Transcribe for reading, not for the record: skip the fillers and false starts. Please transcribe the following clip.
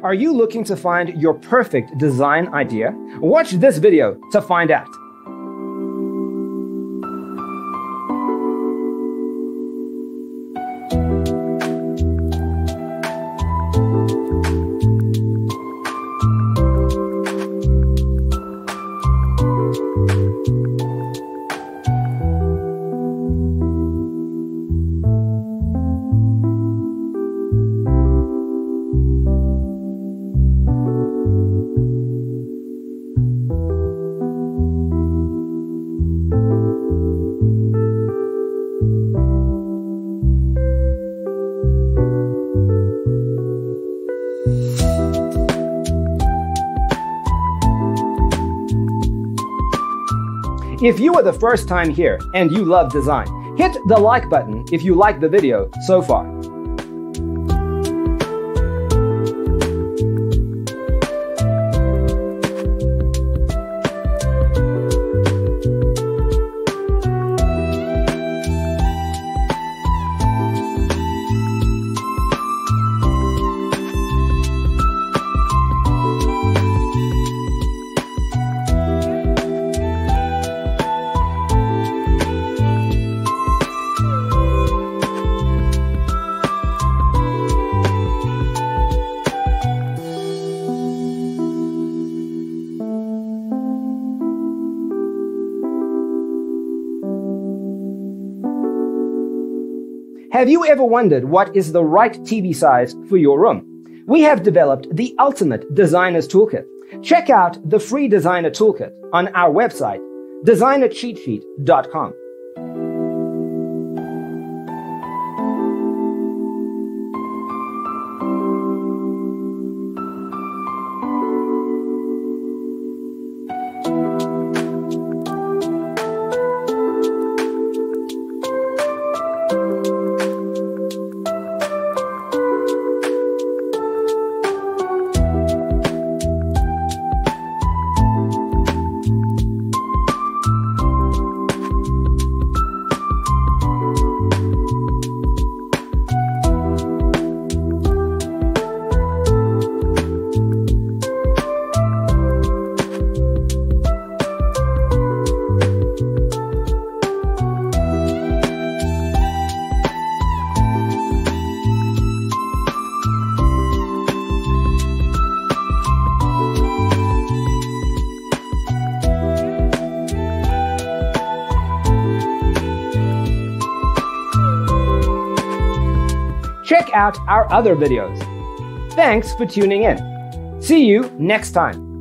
Are you looking to find your perfect design idea? Watch this video to find out. If you are the first time here and you love design, hit the like button if you like the video so far. Have you ever wondered what is the right TV size for your room? We have developed the ultimate designer's toolkit. Check out the free designer toolkit on our website, designercheatsheet.com. Check out our other videos. Thanks for tuning in. See you next time.